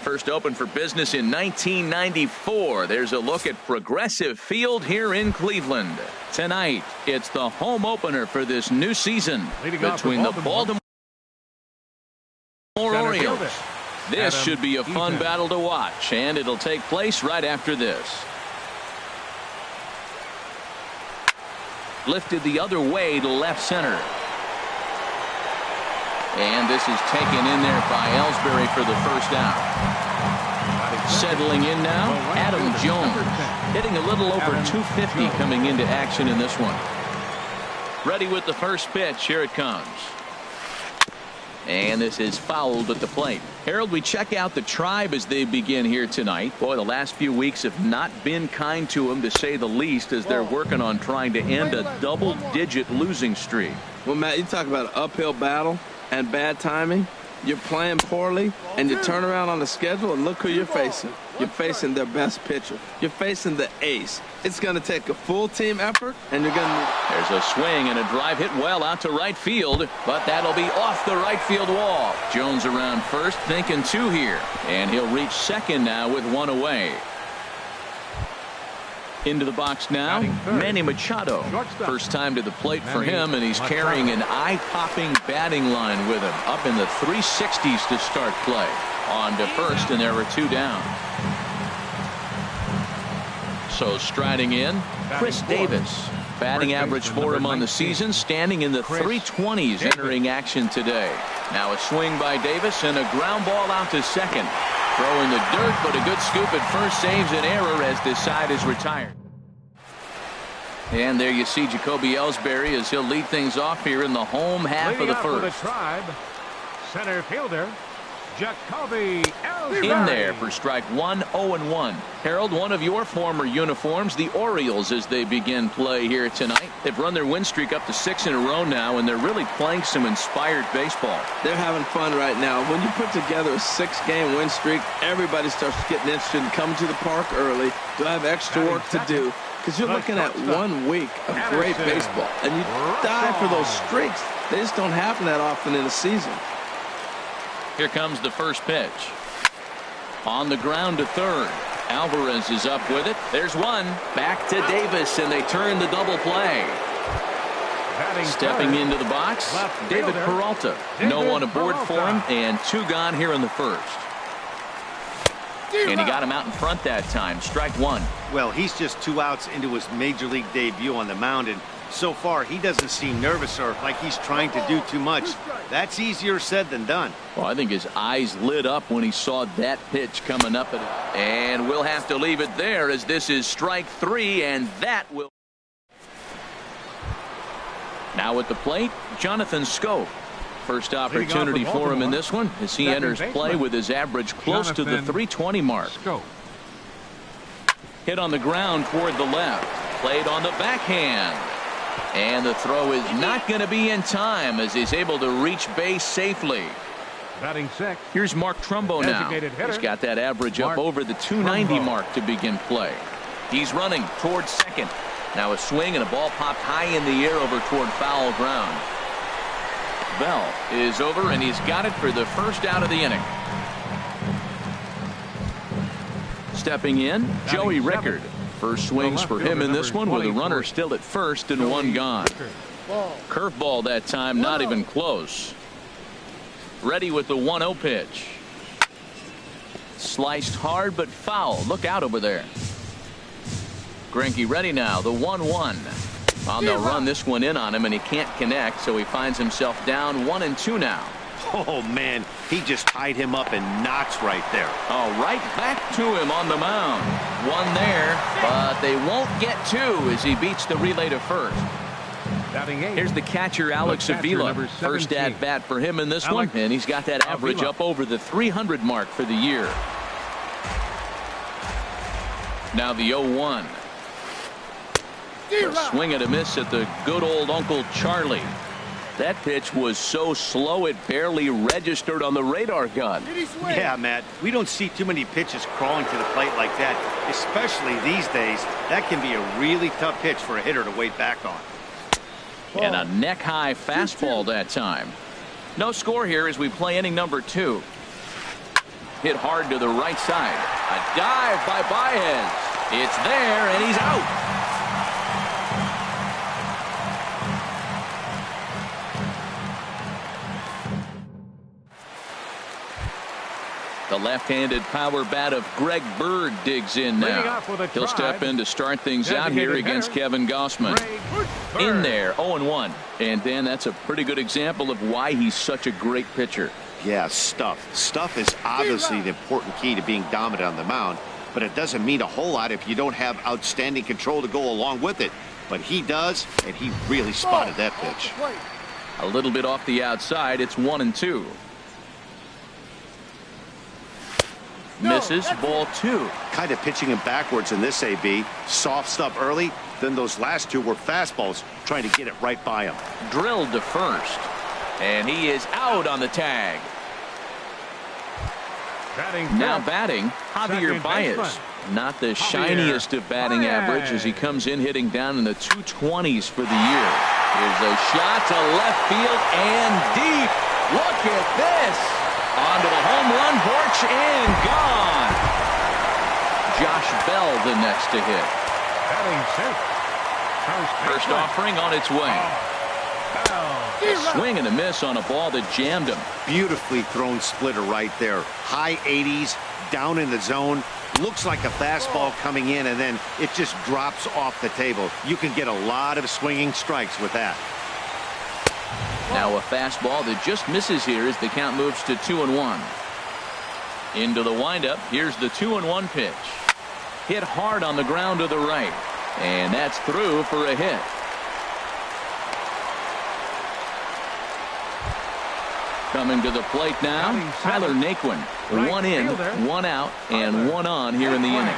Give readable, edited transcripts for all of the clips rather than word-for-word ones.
First opened for business in 1994. There's a look at Progressive Field here in Cleveland. Tonight, it's the home opener for this new season between the Baltimore Orioles. This should be a fun battle to watch, and it'll take place right after this. Lifted the other way to left center. And this is taken in there by Ellsbury for the first out. Settling in now, Adam Jones, hitting a little over 250 coming into action in this one. Ready with the first pitch. Here it comes. And this is fouled at the plate. Harold, we check out the Tribe as they begin here tonight. Boy, the last few weeks have not been kind to them, to say the least, as they're working on trying to end a double-digit losing streak. Well, Matt, you talk about an uphill battle and bad timing. You're playing poorly, and you turn around on the schedule, and look who you're facing. You're facing their best pitcher. You're facing the ace. It's going to take a full team effort, and you're going to... There's a swing and a drive hit well out to right field, but that'll be off the right field wall. Jones around first, thinking two here, and he'll reach second now with one away. Into the box now, Manny Machado. First time to the plate for him, and he's carrying an eye-popping batting line with him. Up in the 360s to start play. On to first, and there are two down. So striding in, Chris Davis. Batting average for him on the season, standing in the 320s entering action today. Now a swing by Davis and a ground ball out to second. Throwing the dirt, but a good scoop at first saves an error as this side is retired. And there you see Jacoby Ellsbury as he'll lead things off here in the home half of the first. Center fielder Jacoby Ellsbury. In there for strike one, 0-1. Harold, one of your former uniforms, the Orioles, as they begin play here tonight. They've run their win streak up to 6 in a row now, and they're really playing some inspired baseball. They're having fun right now. When you put together a 6-game win streak, everybody starts getting interested in coming to the park early. Do I have extra work to do? Because you're looking at 1 week of great baseball, and you die for those streaks. They just don't happen that often in a season. Here comes the first pitch. On the ground to third. Alvarez is up with it. There's one. Back to Davis, and they turn the double play. Stepping into the box, David Peralta. No one aboard for him, and two gone here in the first. And he got him out in front that time. Strike one. Well, he's just 2 outs into his major league debut on the mound, and so far he doesn't seem nervous or like he's trying to do too much. That's easier said than done. Well, I think his eyes lit up when he saw that pitch coming up at it. And we'll have to leave it there, as this is strike three, and that will... Now at the plate, Jonathan Schoop. First opportunity for him in this one as he enters play with his average close to the 320 mark. Hit on the ground toward the left. Played on the backhand. And the throw is not going to be in time as he's able to reach base safely. Batting sixth. Here's Mark Trumbo now. He's got that average up over the 290 mark to begin play. He's running towards second. Now a swing and a ball popped high in the air over toward foul ground. Bell is over, and he's got it for the first out of the inning. Stepping in, Joey Rickard. First swings for him in this one with a runner still at first and one gone. Curveball that time, not even close. Ready with the 1-0 pitch. Sliced hard but foul. Look out over there. Greinke ready now, the 1-1. Well, they'll run this one in on him, and he can't connect, so he finds himself down 1-2 now. Oh, man, he just tied him up in knots right there. Oh, right back to him on the mound. One there, but they won't get two as he beats the relay to first. Here's the catcher, Alex Avila. First at bat for him in this one, and he's got that average up over the 300 mark for the year. Now the 0-1. A swing and a miss at the good old Uncle Charlie. That pitch was so slow it barely registered on the radar gun. Yeah, Matt, we don't see too many pitches crawling to the plate like that, especially these days. That can be a really tough pitch for a hitter to wait back on. And a neck-high fastball that time. No score here as we play inning number 2. hit hard to the right side. A dive by Baez. It's there, and he's out. The left-handed power bat of Greg Bird digs in now. He'll step in to start things out here against Kevin Gossman. In there, 0-1. And Dan, that's a pretty good example of why he's such a great pitcher. Yeah, stuff. Stuff is obviously the important key to being dominant on the mound, but it doesn't mean a whole lot if you don't have outstanding control to go along with it. But he does, and he really spotted that pitch. A little bit off the outside. It's 1-2. Misses, ball 2. Kind of pitching him backwards in this AB. Soft stuff early, then those last two were fastballs, trying to get it right by him. Drilled to first, and he is out on the tag. Now batting, Javier Baez. Not the shiniest of batting average as he comes in hitting down in the 220s for the year. Here's a shot to left field and deep. Look at this. Onto the home run porch and gone. Josh Bell the next to hit. First offering on its way. A swing and a miss on a ball that jammed him. Beautifully thrown splitter right there. High 80s, down in the zone. Looks like a fastball coming in, and then it just drops off the table. You can get a lot of swinging strikes with that. Now a fastball that just misses here as the count moves to 2-1. Into the windup. Here's the 2-1 pitch. Hit hard on the ground to the right. And that's through for a hit. Coming to the plate now, Tyler Naquin. One in, one out, and one on here in the inning.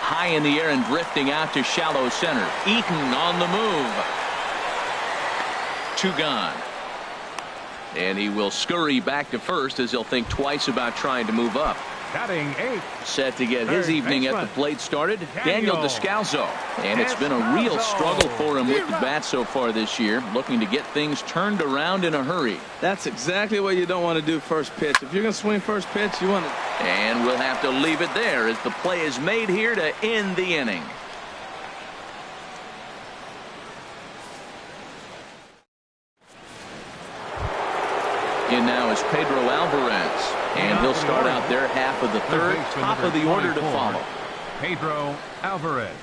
High in the air and drifting out to shallow center. Eaton on the move. 2 gone. And he will scurry back to first as he'll think twice about trying to move up. Batting 8. Set to get his evening at the plate started, Daniel Descalzo. And it's been a real struggle for him with the bat so far this year, looking to get things turned around in a hurry. That's exactly what you don't want to do first pitch. If you're going to swing first pitch, you want to. And we'll have to leave it there as the play is made here to end the inning. In now is Pedro Alvarez, and he'll start out there half of the third, top of the order to follow. Pedro Alvarez.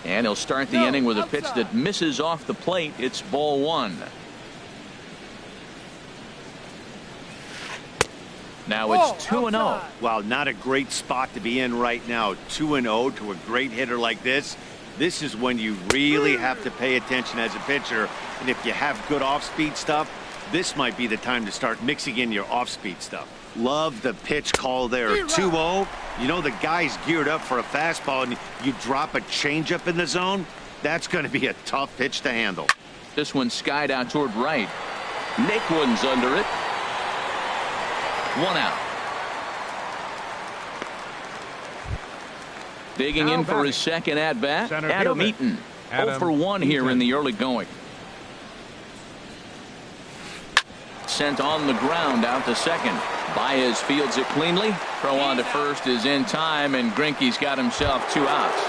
And he'll start the inning with a pitch that misses off the plate. It's ball 1. Now it's 2-0. Wow, not a great spot to be in right now. 2-0 to a great hitter like this. This is when you really have to pay attention as a pitcher. And if you have good off-speed stuff, this might be the time to start mixing in your off-speed stuff. Love the pitch call there. 2-0. You know the guy's geared up for a fastball, and you drop a changeup in the zone. That's going to be a tough pitch to handle. This one skied out toward right. Naquin's under it. 1 out. Digging in for his second at-bat, Adam Eaton. 0 for 1 here in the early going. Sent on the ground out to second. Baez fields it cleanly. Throw on to first is in time, and Greinke's got himself 2 outs.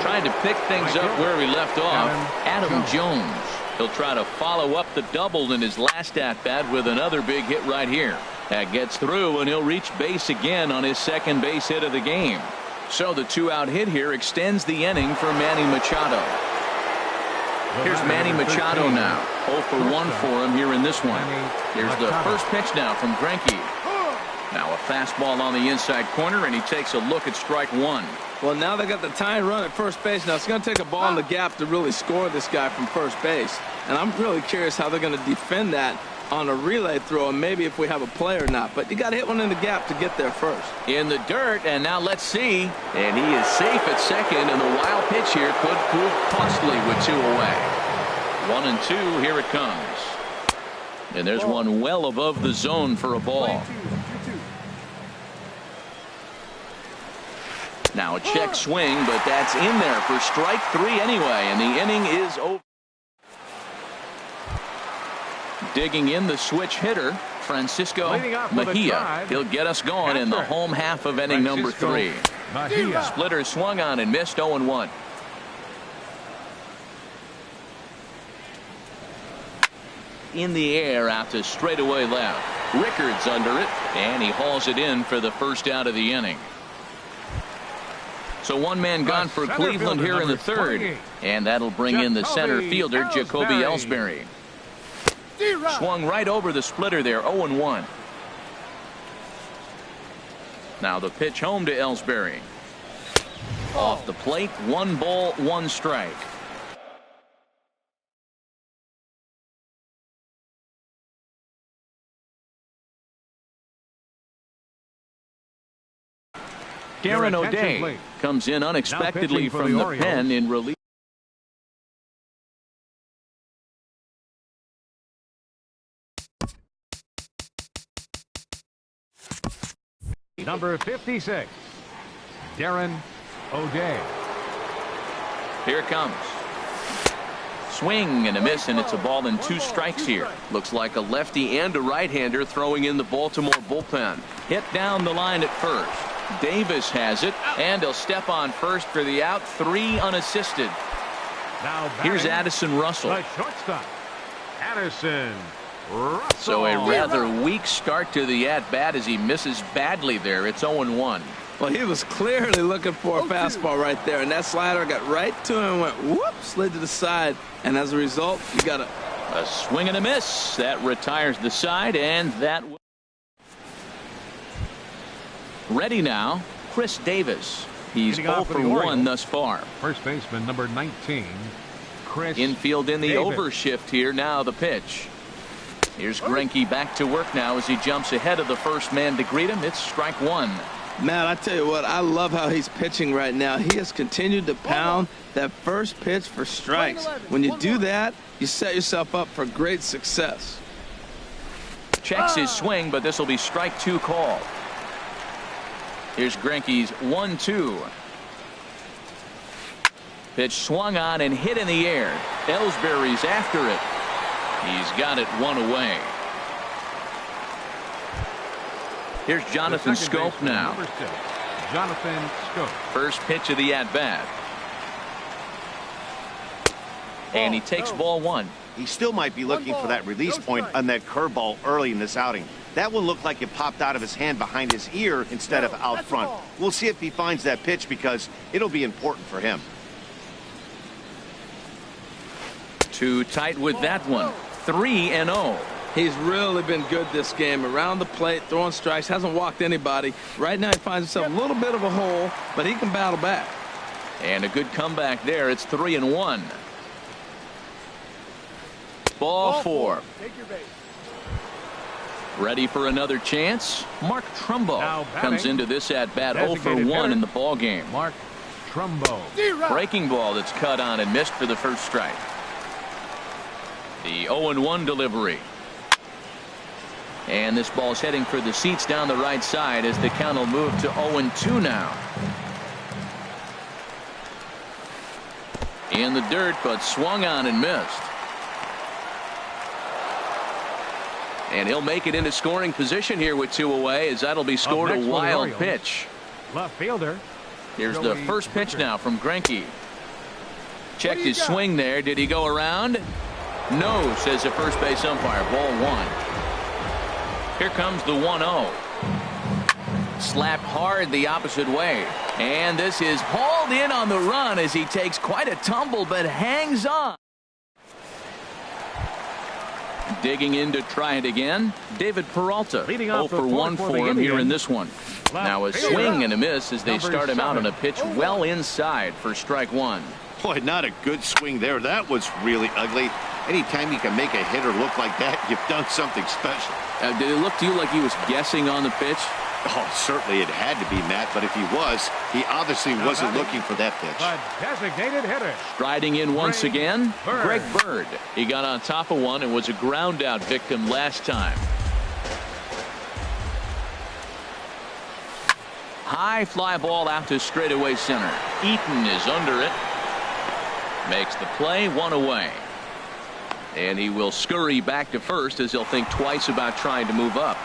Trying to pick things up where he left off, Adam Jones. He'll try to follow up the double in his last at-bat with another big hit right here. That gets through, and he'll reach base again on his second base hit of the game. So the 2-out hit here extends the inning for Manny Machado. Here's Manny Machado now. 0 for 1 for him here in this one. Here's the first pitch now from Greinke. Now a fastball on the inside corner, and he takes a look at strike 1. Well, now they got the tying run at first base. Now it's going to take a ball in the gap to really score this guy from first base. And I'm really curious how they're going to defend that on a relay throw, and maybe if we have a play or not. But you got to hit one in the gap to get there first. In the dirt, and now let's see. And he is safe at second, and the wild pitch here could prove costly with 2 away. 1-2, here it comes. And there's one well above the zone for a ball. Now a check swing, but that's in there for strike 3 anyway, and the inning is over. Digging in the switch hitter, Francisco Leading off with a Mejia. drive. He'll get us going in the home half of inning number 3. Mejia. Splitter swung on and missed 0-1. In the air out to straightaway left. Rickards under it, and he hauls it in for the first out of the inning. So one man gone for Cleveland here in the third, and that'll bring in the center fielder, Jacoby Ellsbury. Swung right over the splitter there, 0-1. Now the pitch home to Ellsbury. Off the plate, 1 ball, 1 strike. Darren O'Day comes in unexpectedly from the pen in relief. Number 56, Darren O'Day. Here it comes. Swing and a miss, and it's a ball and 2 strikes here. Looks like a lefty and a right-hander throwing in the Baltimore bullpen. Hit down the line at first. Davis has it, and he'll step on first for the out. 3 unassisted. Now Here's Addison Russell. the shortstop, Addison Russell. So a rather weak start to the at-bat as he misses badly there. It's 0-1. Well, he was clearly looking for a fastball right there, and that slider got right to him and went whoop, slid to the side, and as a result, you got a swing and a miss that retires the side, and that ready now, Chris Davis. He's 0 for 1 thus far. First baseman number 19, Chris Infield in the Davis. overshift here. Now the pitch. Here's Greinke back to work now as he jumps ahead of the first man to greet him. It's strike 1. Man, I tell you what, I love how he's pitching right now. He has continued to pound that first pitch for strikes. When you do that, you set yourself up for great success. Checks his swing, but this will be strike 2 called. Here's Greinke's 1-2. Pitch swung on and hit in the air. Ellsbury's after it. He's got it 1 away. Here's Jonathan Scope now. Number 6, Jonathan Scope. First pitch of the at-bat. And he takes ball 1. He still might be looking for that release point on that curveball early in this outing. That one looked like it popped out of his hand behind his ear instead of out front. We'll see if he finds that pitch because it'll be important for him. Too tight with that one. 3-0. He's really been good this game. Around the plate, throwing strikes, hasn't walked anybody. Right now he finds himself a little bit of a hole, but he can battle back. And a good comeback there. It's 3-1. Ball 4. Ready for another chance. Mark Trumbo comes into this at bat 0 for 1 in the ball game. Mark Trumbo. Breaking ball that's cut on and missed for the first strike. The 0-1 delivery. And this ball's heading for the seats down the right side as the count will move to 0-2 now. In the dirt, but swung on and missed. And he'll make it into scoring position here with 2 away as that'll be scored a wild pitch. Left fielder. Here's the first pitch now from Greinke. Checked his swing there. Did he go around? No, says the first base umpire. Ball 1. Here comes the 1-0. Slapped hard the opposite way. And this is hauled in on the run as he takes quite a tumble but hangs on. Digging in to try it again. David Peralta. 0 for 1 for him here in this one. Now a swing and a miss as they start him out on a pitch well inside for strike 1. Boy, not a good swing there. That was really ugly. Anytime you can make a hitter look like that, you've done something special. Did it look to you like he was guessing on the pitch? Oh, certainly it had to be, Matt, but if he was, he obviously wasn't looking for that pitch. The designated hitter. Striding in once again, Greg Bird. He got on top of one and was a ground out victim last time. High fly ball out to straightaway center. Eaton is under it. Makes the play, 1 away. And he will scurry back to first as he'll think twice about trying to move up.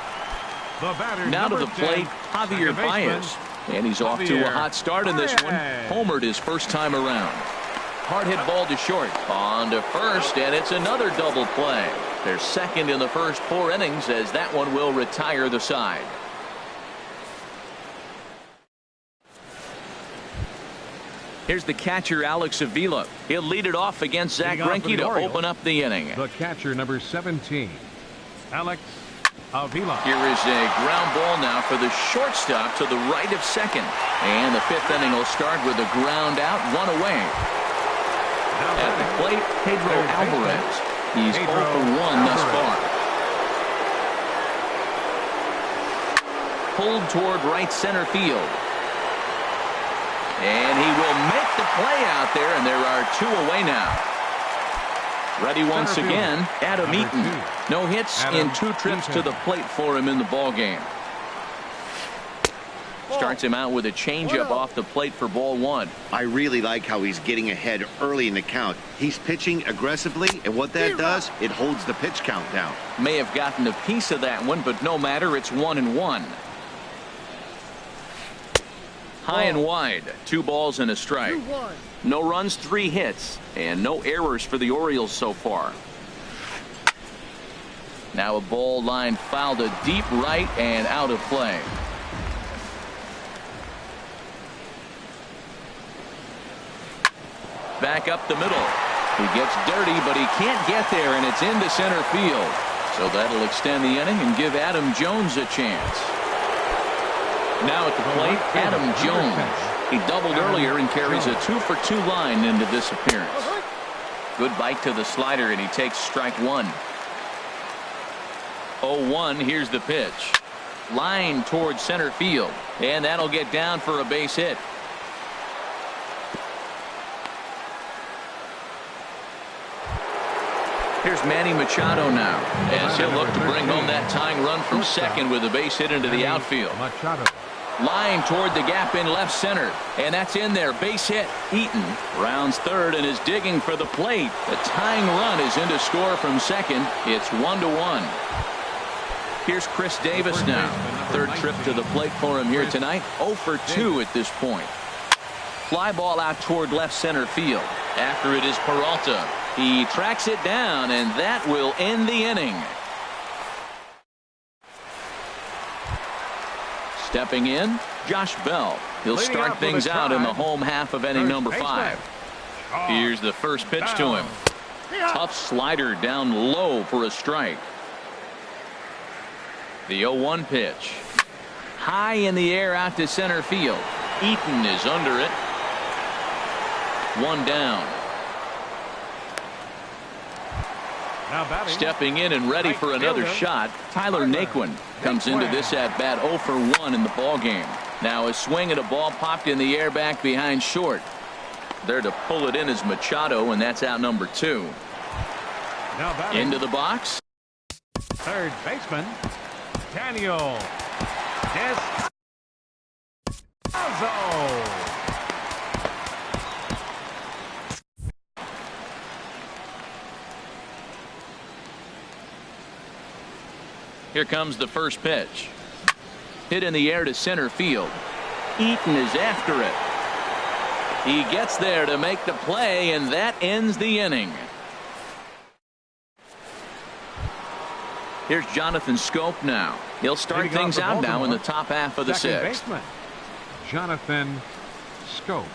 The batter, Now to the number plate, 10, Javier second baseman, Baez. And he's off to a hot start in this one. Baez. Homered his first time around. Hard hit ball to short. On to first, and it's another double play. They're second in the first 4 innings as that one will retire the side. Here's the catcher, Alex Avila. He'll lead it off against Zach Greinke to open up the inning. The catcher, number 17, Alex Avila. Here is a ground ball now for the shortstop to the right of second. And the 5th inning will start with a ground out, 1 away. At the plate, Pedro Alvarez. He's 0 for 1 thus far. Pulled toward right center field. And he will make the play out there, and there are 2 away now. Ready once again, Adam Eaton. No hits in 2 trips to the plate for him in the ballgame. Starts him out with a changeup off the plate for ball 1. I really like how he's getting ahead early in the count. He's pitching aggressively, and what that does, it holds the pitch count down. May have gotten a piece of that one, but no matter, it's 1-1. High and wide, 2 balls and a strike. No runs, 3 hits, and no errors for the Orioles so far. Now a ball line foul to deep right and out of play. Back up the middle. He gets dirty, but he can't get there, and it's into center field. So that'll extend the inning and give Adam Jones a chance. Now at the plate, Adam Jones. He doubled earlier and carries a 2 for 2 line into this appearance. Good bite to the slider, and he takes strike 1. 0-1, here's the pitch. Line towards center field, and that'll get down for a base hit. Here's Manny Machado now, as he'll look to bring home that tying run from second with a base hit into the outfield. Line toward the gap in left center, and that's in there. Base hit. Eaton rounds third and is digging for the plate. The tying run is in to score from second. It's 1-1. Here's Chris Davis now. Third trip to the plate for him here tonight. 0 for 2 at this point. Fly ball out toward left center field. After it is Peralta. He tracks it down, and that will end the inning. Stepping in, Josh Bell. He'll start things out in the home half of inning number 5. Here's the first pitch to him. Tough slider down low for a strike. The 0-1 pitch. High in the air out to center field. Eaton is under it. 1 down. Stepping in and ready for another shot, Tyler Naquin comes into this at bat 0 for 1 in the ball game. Now a swing and a ball popped in the air back behind short. There to pull it in is Machado, and that's out number 2. Into the box. Third baseman, Daniel Descalzo. Here comes the first pitch. Hit in the air to center field. Eaton is after it. He gets there to make the play, and that ends the inning. Here's Jonathan Scope now. He'll start things out now in the top half of the 6th. Baseman, Jonathan Scope.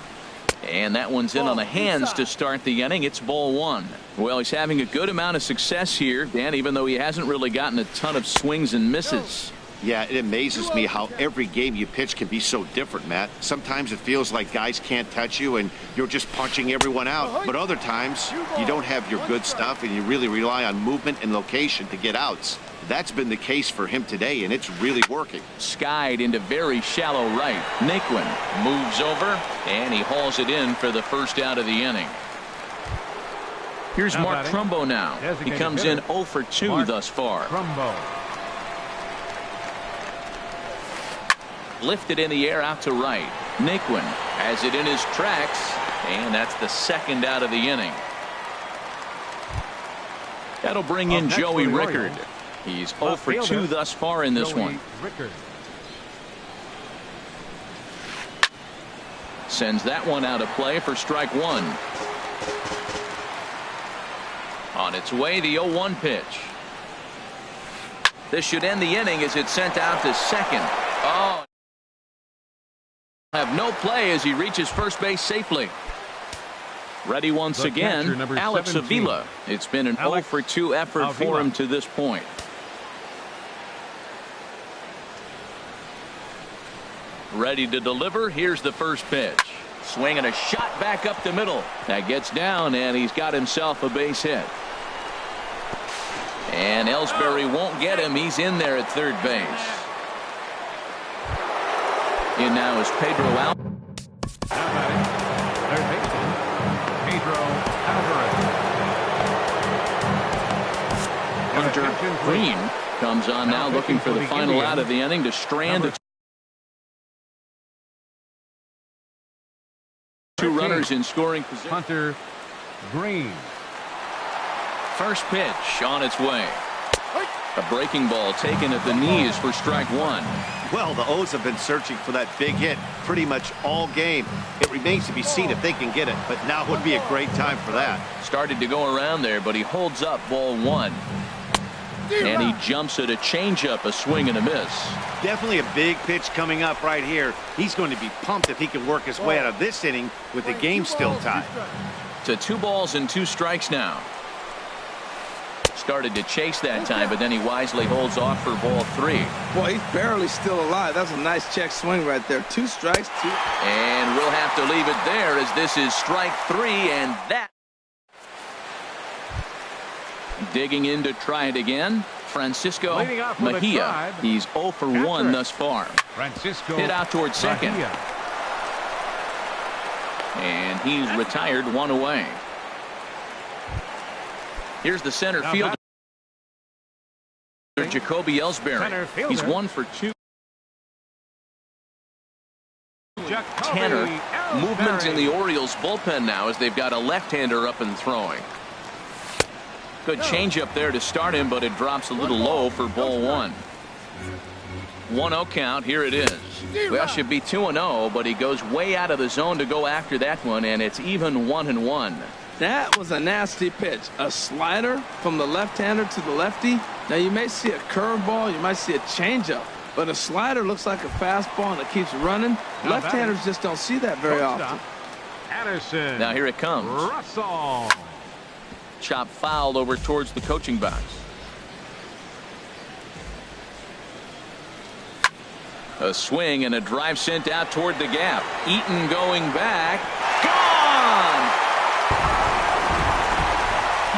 And that one's in on the hands to start the inning. It's ball 1. Well, he's having a good amount of success here, Dan, even though he hasn't really gotten a ton of swings and misses. Yeah, it amazes me how every game you pitch can be so different, Matt. Sometimes it feels like guys can't touch you and you're just punching everyone out. But other times you don't have your good stuff and you really rely on movement and location to get outs. That's been the case for him today, and it's really working. Skied into very shallow right. Naquin moves over, and he hauls it in for the first out of the inning. Here's Mark Trumbo now. He comes in 0 for 2 thus far. Lifted in the air out to right. Naquin has it in his tracks, and that's the second out of the inning. That'll bring in next Joey for the Rickard. Orioles, He's 0 left for 2 fielder, thus far in this Joey one. Rickard. Sends that one out of play for strike one. On its way, the 0-1 pitch. This should end the inning as it's sent out to second. Oh, have no play as he reaches first base safely. Ready once The again, catcher, number Alex 17. Avila. It's been an 0 for 2 effort for Avila. him to this point. Ready to deliver. Here's the first pitch. Swinging a shot back up the middle. That gets down, and he's got himself a base hit. And Ellsbury won't get him. He's in there at third base. In now is Pedro Alvarez. Now batting, third baseman, Pedro Alvarez. Hunter Green comes on now, looking for the final out of the inning to strand the two runners in scoring position. Hunter Green. First pitch on its way. A breaking ball taken at the knees for strike one. Well, the O's have been searching for that big hit pretty much all game. It remains to be seen if they can get it, but now would be a great time for that. Started to go around there, but he holds up ball one. And he jumps at a changeup, a swing and a miss. Definitely a big pitch coming up right here. He's going to be pumped if he can work his way out of this inning with the game still tied. To 2 balls and 2 strikes now. Started to chase that time, but then he wisely holds off for ball 3. Boy, he's barely still alive. That's a nice check swing right there. 2 strikes, 2. And we'll have to leave it there as this is strike 3, and that. Digging in to try it again, Francisco Mejia. He's 0 for 1 thus far. Francisco Hit out towards second. Mejia. And he's retired 1 away. Here's the center fielder, Jacoby Ellsbury. He's 1 for 2. Tanner, movement in the Orioles bullpen now as they've got a left-hander up and throwing. Good changeup there to start him, but it drops a little low for ball 1. 1-0 count. Here it is. Well, should be 2-0, but he goes way out of the zone to go after that one, and it's even 1-1. That was a nasty pitch. A slider from the left-hander to the lefty. Now, you may see a curveball, you might see a changeup, but a slider looks like a fastball and it keeps running. Left-handers just don't see that very often. Addison. Now here it comes. Russell. Chop foul over towards the coaching box. A swing and a drive sent out toward the gap. Eaton going back. Gone!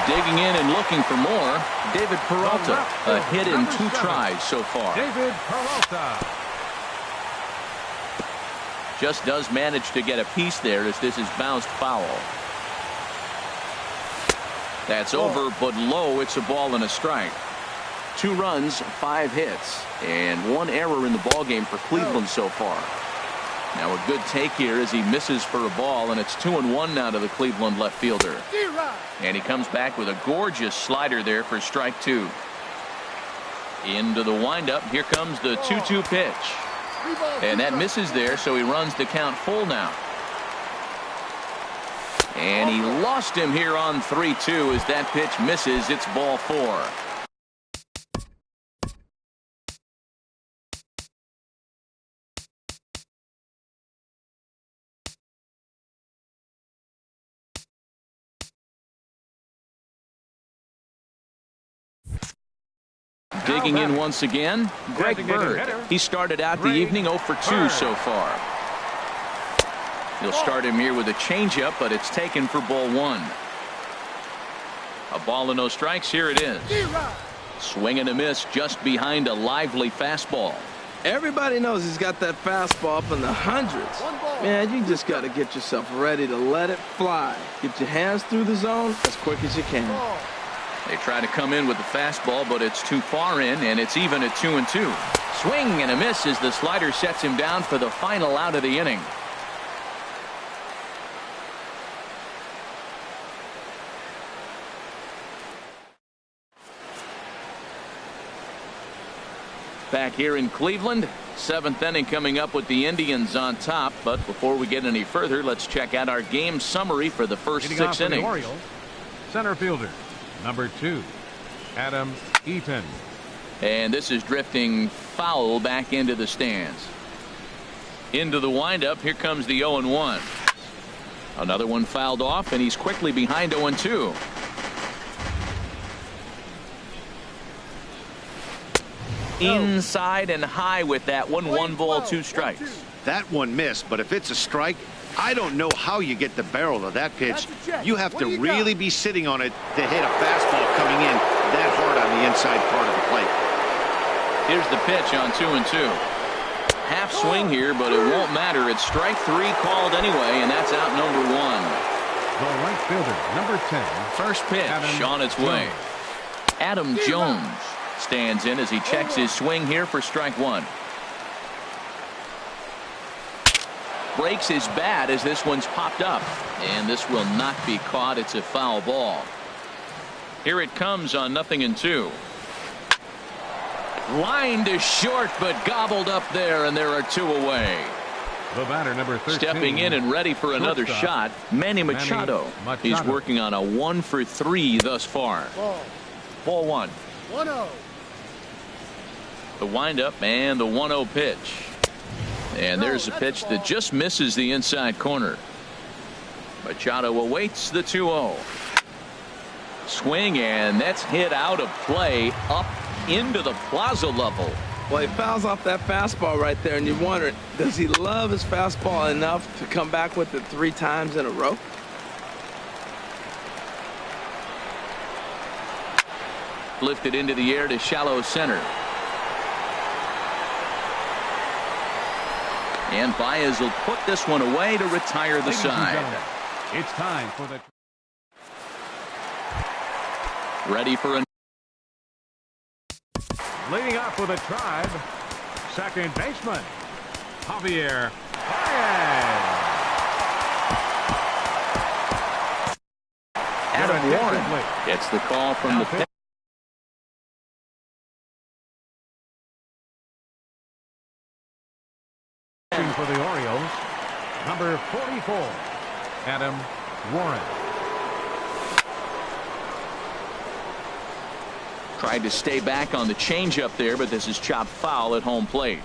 Digging in and looking for more. David Peralta. A hit in 2 tries so far. David Peralta. Just does manage to get a piece there as this is bounced foul. That's over, but low. It's a ball and a strike. 2 runs, 5 hits, and 1 error in the ballgame for Cleveland so far. Now a good take here as he misses for a ball, and it's 2-1 now to the Cleveland left fielder. And he comes back with a gorgeous slider there for strike 2. Into the windup. Here comes the 2-2 pitch. And that misses there, so he runs the count full now. And he lost him here on 3-2 as that pitch misses. It's ball 4. Digging in once again, Greg Bird. He started out the evening 0 for 2 so far. He'll start him here with a changeup, but it's taken for ball 1. A ball and no strikes. Here it is. Swing and a miss just behind a lively fastball. Everybody knows he's got that fastball up in the hundreds. Man, you just got to get yourself ready to let it fly. Get your hands through the zone as quick as you can. They try to come in with the fastball, but it's too far in, and it's even at 2-2. Swing and a miss as the slider sets him down for the final out of the inning. Back here in Cleveland, 7th inning coming up with the Indians on top. But before we get any further, let's check out our game summary for the first 6 innings. Orioles, center fielder, number 2, Adam Eaton. And this is drifting foul back into the stands. Into the windup. Here comes the 0-1. Another one fouled off, and he's quickly behind 0-2. Inside and high with that one. 1 ball, 2 strikes. That one missed, but if it's a strike, I don't know how you get the barrel of that pitch. You have to really be sitting on it to hit a fastball coming in that hard on the inside part of the plate. Here's the pitch on 2-2. Half swing here, but it won't matter. It's strike 3 called anyway, and that's out number 1. The right fielder, number 10. First pitch on its way. Adam Jones stands in as he checks his swing here for strike 1. Breaks his bat as this one's popped up, and this will not be caught. It's a foul ball. Here it comes on 0-2. Line to short, but gobbled up there, and there are 2 away. The batter, number 13. Stepping in and ready for another shot, Manny Machado. He's working on a 1 for 3 thus far. Ball 1. 1-0. The windup and the 1-0 pitch. And there's a pitch that just misses the inside corner. Machado awaits the 2-0. Swing, and that's hit out of play up into the plaza level. Well, he fouls off that fastball right there, and you wonder, does he love his fastball enough to come back with it 3 times in a row? Lifted into the air to shallow center. And Baez will put this one away to retire the side. It's time for the... Ready for a... Leading off with a Tribe, second baseman, Javier Baez. Adam Warren gets the call from the pitch. For the Orioles, number 44, Adam Warren. Tried to stay back on the changeup there, but this is chopped foul at home plate.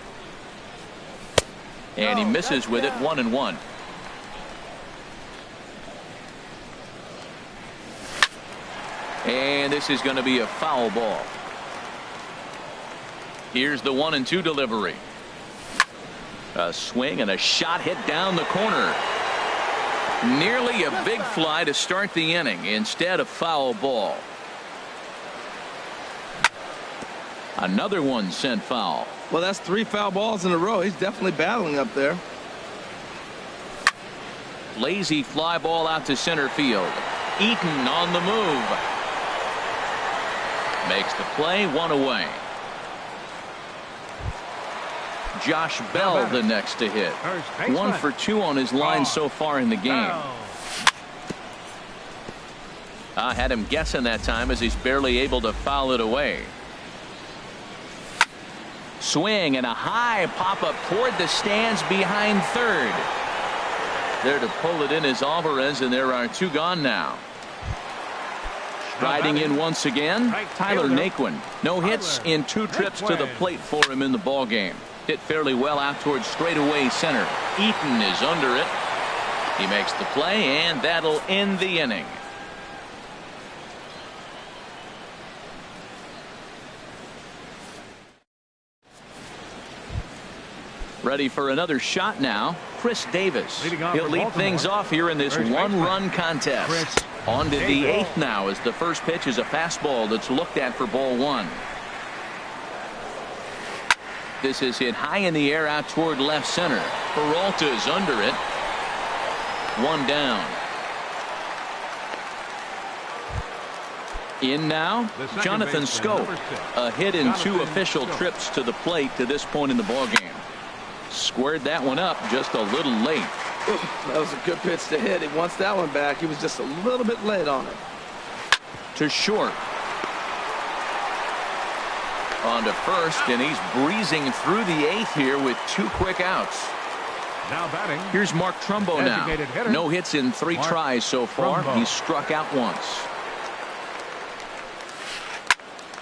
And he misses with it. 1-1. And this is going to be a foul ball. Here's the 1-2 delivery. A swing and a shot hit down the corner. Nearly a big fly to start the inning. Instead, a foul ball. Another one sent foul. Well, that's 3 foul balls in a row. He's definitely battling up there. Lazy fly ball out to center field. Eaton on the move. Makes the play. 1 away. Josh Bell the next to hit. 1 for 2 on his line so far in the game. I had him guessing that time as he's barely able to foul it away. Swing and a high pop up toward the stands behind third. There to pull it in is Alvarez, and there are 2 gone now. Striding in once again, Tyler Naquin. No hits in 2 trips to the plate for him in the ball game. Hit fairly well out towards straightaway center. Eaton is under it. He makes the play, and that'll end the inning. Ready for another shot now. Chris Davis. He'll lead things off here in this 1-run contest. On to the 8th now as the first pitch is a fastball that's looked at for ball 1. This is hit high in the air out toward left center. Peralta is under it. 1 down. In now, Jonathan Scope. A hit in 2 official trips to the plate to this point in the ballgame. Squared that one up just a little late. That was a good pitch to hit. He wants that one back. He was just a little bit late on it. To short. On to first, and he's breezing through the 8th here with 2 quick outs. Now batting. Here's Mark Trumbo now. Hitter. No hits in 3 tries so far. Trumbo. He's struck out once.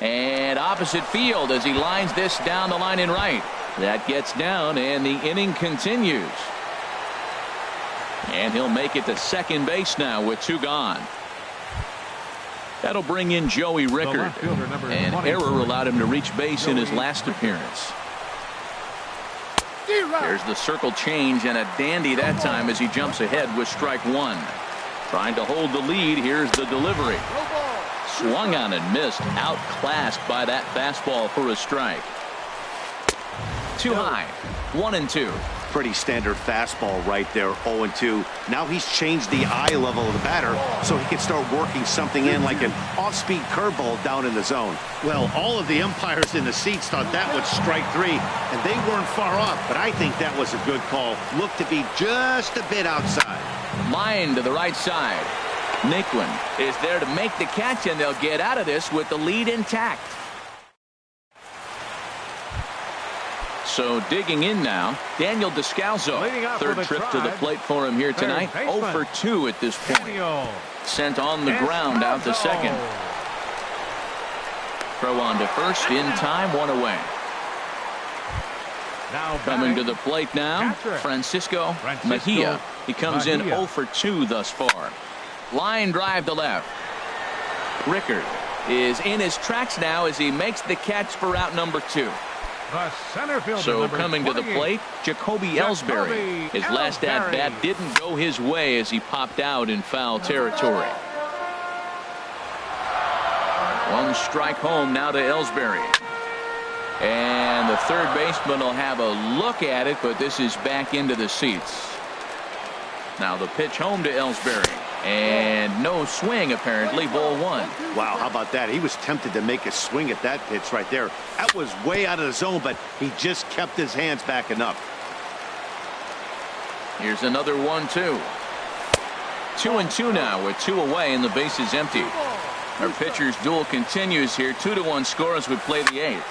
And opposite field as he lines this down the line in right. That gets down, and the inning continues. And he'll make it to second base now with 2 gone. That'll bring in Joey Rickard. An error allowed him to reach base in his last appearance. There's the circle change, and a dandy that time as he jumps ahead with strike 1. Trying to hold the lead. Here's the delivery. Swung on and missed. Outclassed by that fastball for a strike. Too high. 1-2. Pretty standard fastball right there. 0-2. Now he's changed the eye level of the batter so he can start working something in like an off-speed curveball down in the zone. Well, all of the umpires in the seats thought that was strike 3, and they weren't far off, but I think that was a good call. Looked to be just a bit outside. Line to the right side. Naquin is there to make the catch, and they'll get out of this with the lead intact. So digging in now, Daniel Descalzo. Third trip to the plate for him here tonight. 0 for 2 at this point. Sent on the ground out to second. Throw on to first in time, 1 away. Coming to the plate now, Francisco Mejia. He comes in 0 for 2 thus far. Line drive to left. Rickard is in his tracks now as he makes the catch for out number 2. So coming to the plate, Jacoby Ellsbury. His last at-bat didn't go his way as he popped out in foul territory. 1 strike home now to Ellsbury. And the third baseman will have a look at it, but this is back into the seats. Now the pitch home to Ellsbury. And no swing, apparently. Ball 1. Wow, how about that? He was tempted to make a swing at that pitch right there. That was way out of the zone, but he just kept his hands back enough. Here's another 1-2. 2-2 now with 2 away and the base is empty. Our pitcher's duel continues here. 2-1 score as we play the 8th.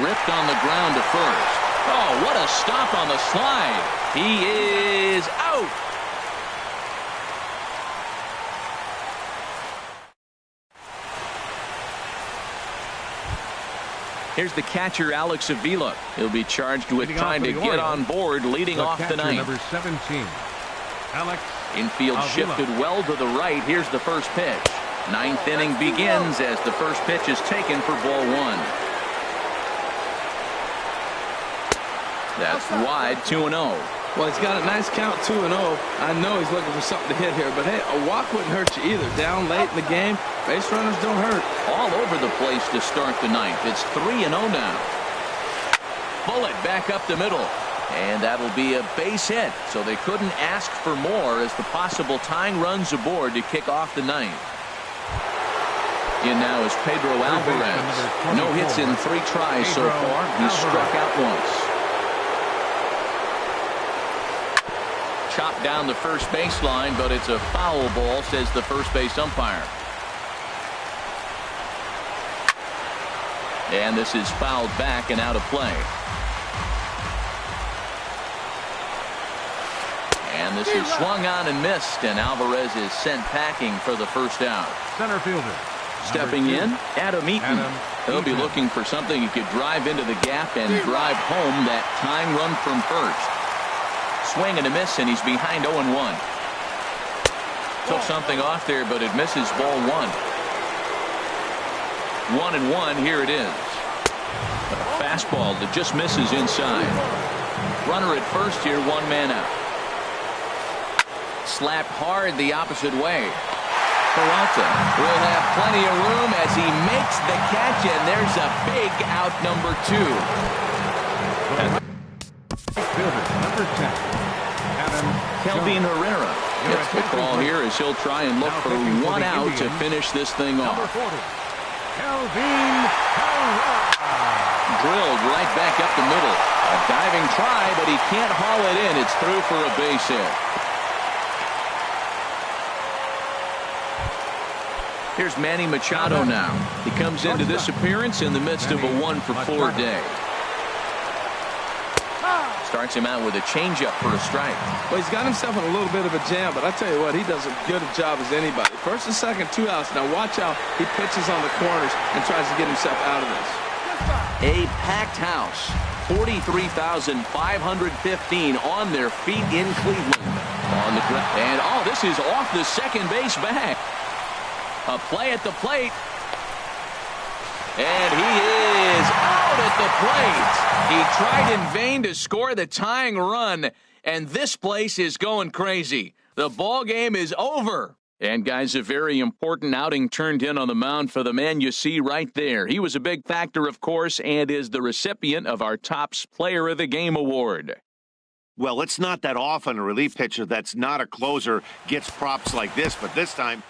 Ripped on the ground to first. Oh, what a stop on the slide. He is out. Here's the catcher, Alex Avila. He'll be charged with trying to get on board, leading off the 9th. Number 17, Alex Infield Avila. Shifted well to the right. Here's the first pitch. 9th inning begins as the first pitch is taken for ball 1. That's wide, 2-0. Well, he's got a nice count, 2-0. I know he's looking for something to hit here, but hey, a walk wouldn't hurt you either. Down late in the game, base runners don't hurt. All over the place to start the 9th. It's 3-0 now. Bullet back up the middle. And that'll be a base hit. So they couldn't ask for more as the possible tying runs aboard to kick off the 9th. In now is Pedro Alvarez. No hits in 3 tries so far. He's struck out once. Chopped down the first baseline, but it's a foul ball, says the first base umpire. And this is fouled back and out of play. And this is swung on and missed, and Alvarez is sent packing for the first out. Center fielder. Stepping in, Adam Eaton. He'll be looking for something he could drive into the gap and drive home that tying run from first. Swing and a miss, and he's behind 0-1. Took something off there, but it misses ball 1. 1-1, here it is. A fastball that just misses inside. Runner at first here, 1 man out. Slapped hard the opposite way. Peralta will have plenty of room as he makes the catch, and there's a big out, number 2. Number 10. Kelvin Herrera gets the call here as he'll try and look for 1 out to finish this thing off. Kelvin Herrera. Drilled right back up the middle. A diving try, but he can't haul it in. It's through for a base hit. Here's Manny Machado now. He comes into this appearance in the midst of a 1-for-4 day. Starts him out with a changeup for a strike. Well, he's got himself in a little bit of a jam, but I tell you what, he does as good a job as anybody. First and second, 2 outs. Now watch how he pitches on the corners and tries to get himself out of this. A packed house, 43,515 on their feet in Cleveland. On the ground, and this is off the second base bag. A play at the plate. And he is out at the plate. He tried in vain to score the tying run, and this place is going crazy. The ball game is over. And, guys, a very important outing turned in on the mound for the man you see right there. He was a big factor, of course, and is the recipient of our Topps Player of the Game award. Well, it's not that often a relief pitcher that's not a closer gets props like this, but this time